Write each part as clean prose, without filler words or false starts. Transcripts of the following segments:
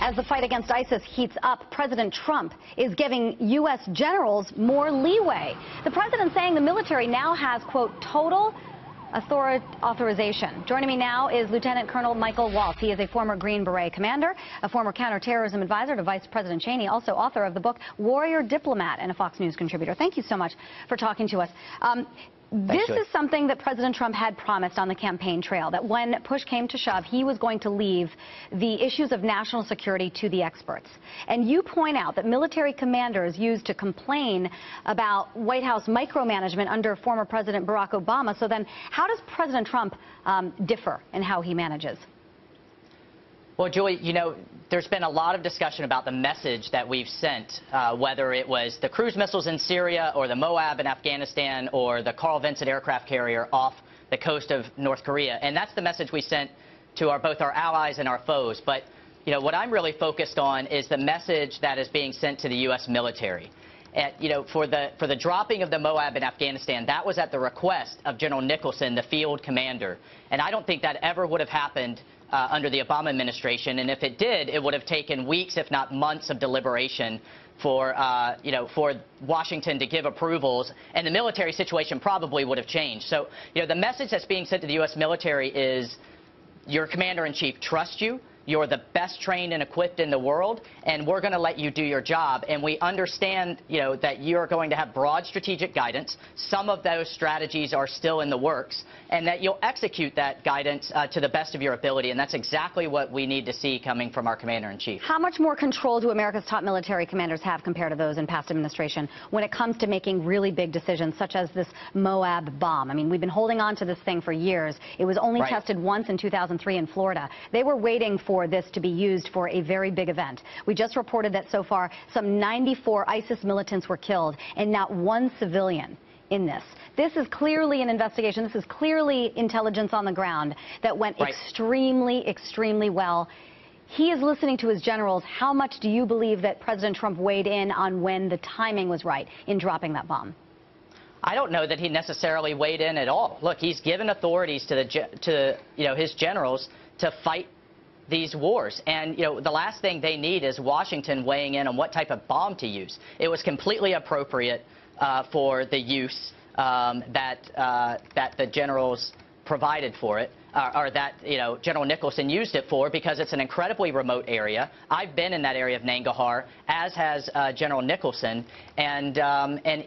As the fight against ISIS heats up, President Trump is giving U.S. generals more leeway. The president saying the military now has, quote, total authorization. Joining me now is Lieutenant Colonel Michael Waltz. He is a former Green Beret commander, a former counterterrorism advisor to Vice President Cheney, also author of the book Warrior Diplomat, and a Fox News contributor. Thank you so much for talking to us. This is something that President Trump had promised on the campaign trail, that when push came to shove, he was going to leave the issues of national security to the experts. And you point out that military commanders used to complain about White House micromanagement under former President Barack Obama. So then how does President Trump differ in how he manages? Well, Julie, you know, there's been a lot of discussion about the message that we've sent, whether it was the cruise missiles in Syria or the Moab in Afghanistan or the Carl Vinson aircraft carrier off the coast of North Korea. And that's the message we sent to both our allies and our foes. But, you know, what I'm really focused on is the message that is being sent to the U.S. military. You know, for the dropping of the Moab in Afghanistan, that was at the request of General Nicholson, the field commander. And I don't think that ever would have happened under the Obama administration. And if it did, it would have taken weeks, if not months, of deliberation for, you know, for Washington to give approvals. And the military situation probably would have changed. So, you know, the message that's being sent to the U.S. military is your commander-in-chief trusts you. You're the best trained and equipped in the world, and we're going to let you do your job. And we understand, you know, that you're going to have broad strategic guidance. Some of those strategies are still in the works, and that you'll execute that guidance to the best of your ability. And that's exactly what we need to see coming from our commander-in-chief. How much more control do America's top military commanders have compared to those in past administration when it comes to making really big decisions, such as this Moab bomb? I mean, we've been holding on to this thing for years. It was only tested once in 2003 in Florida. They were waiting for this to be used for a very big event. We just reported that so far some 94 ISIS militants were killed and not one civilian in this. This is clearly an investigation. This is clearly intelligence on the ground that went extremely, extremely well. He is listening to his generals. How much do you believe that President Trump weighed in on when the timing was right in dropping that bomb? I don't know that he necessarily weighed in at all. Look, he's given authorities to you know, his generals to fight these wars. And, you know, the last thing they need is Washington weighing in on what type of bomb to use. It was completely appropriate for the use that the generals provided for it, or that, you know, General Nicholson used it for, because it's an incredibly remote area. I've been in that area of Nangarhar, as has General Nicholson, and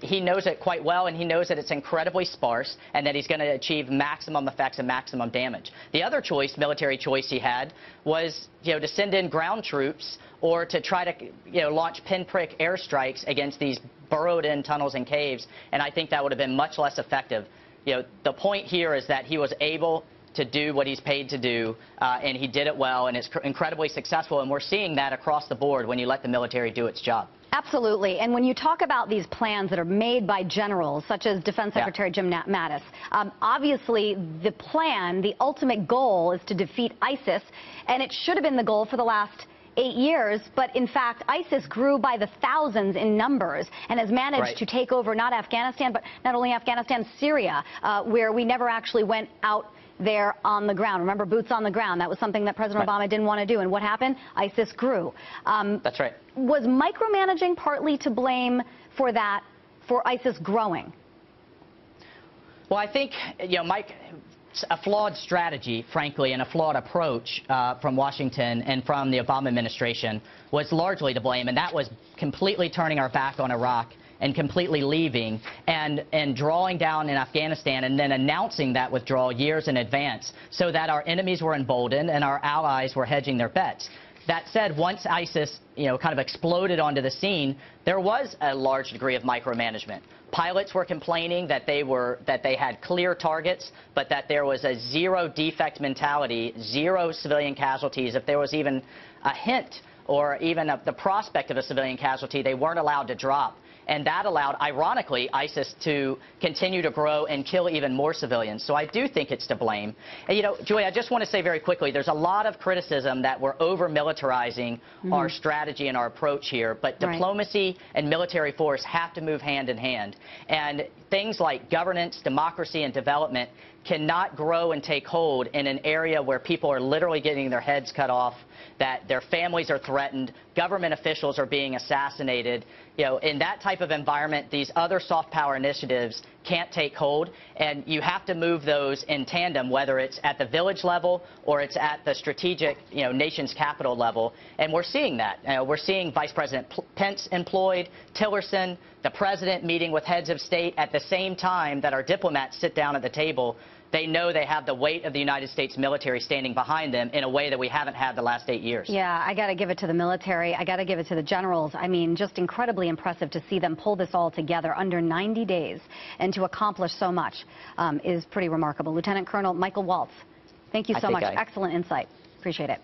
he knows it quite well, and he knows that it's incredibly sparse and that he's going to achieve maximum effects and maximum damage. The other choice, military choice he had, was, you know, to send in ground troops or to try to, you know, launch pinprick airstrikes against these burrowed-in tunnels and caves, and I think that would have been much less effective. You know, the point here is that he was able to do what he's paid to do, and he did it well, and it's incredibly successful, and we're seeing that across the board when you let the military do its job. Absolutely. And when you talk about these plans that are made by generals, such as Defense Secretary Jim Mattis, obviously the plan, the ultimate goal is to defeat ISIS, and it should have been the goal for the last 8 years, but in fact ISIS grew by the thousands in numbers and has managed to take over not Afghanistan, but not only Afghanistan, Syria, where we never actually went out there on the ground. Remember, boots on the ground. That was something that President Obama didn't want to do. And what happened? ISIS grew. That's right. Was micromanaging partly to blame for that, for ISIS growing? Well, I think, you know, a flawed strategy, frankly, and a flawed approach from Washington and from the Obama administration was largely to blame, and that was completely turning our back on Iraq and completely leaving and drawing down in Afghanistan and then announcing that withdrawal years in advance so that our enemies were emboldened and our allies were hedging their bets. That said, once ISIS, you know, kind of exploded onto the scene, there was a large degree of micromanagement. Pilots were complaining that they had clear targets, but that there was a zero defect mentality, zero civilian casualties. If there was even a hint or even the prospect of a civilian casualty, they weren't allowed to drop. And that allowed, ironically, ISIS to continue to grow and kill even more civilians. So I do think it's to blame. And, you know, Julie, I just want to say very quickly, there's a lot of criticism that we're over-militarizing our strategy and our approach here. But diplomacy and military force have to move hand in hand. And things like governance, democracy, and development cannot grow and take hold in an area where people are literally getting their heads cut off, that their families are threatened, government officials are being assassinated. In that type of environment, these other soft power initiatives can't take hold, and you have to move those in tandem, whether it's at the village level or it's at the strategic, nation's capital level. And we're seeing that. We're seeing Vice President Pence employed, Tillerson, the president meeting with heads of state at the same time that our diplomats sit down at the table. They know they have the weight of the United States military standing behind them in a way that we haven't had the last 8 years. Yeah, I got to give it to the military. I got to give it to the generals. I mean, just incredibly impressive to see them pull this all together under 90 days and to accomplish so much is pretty remarkable. Lieutenant Colonel Michael Waltz, thank you so much. Excellent insight. Appreciate it.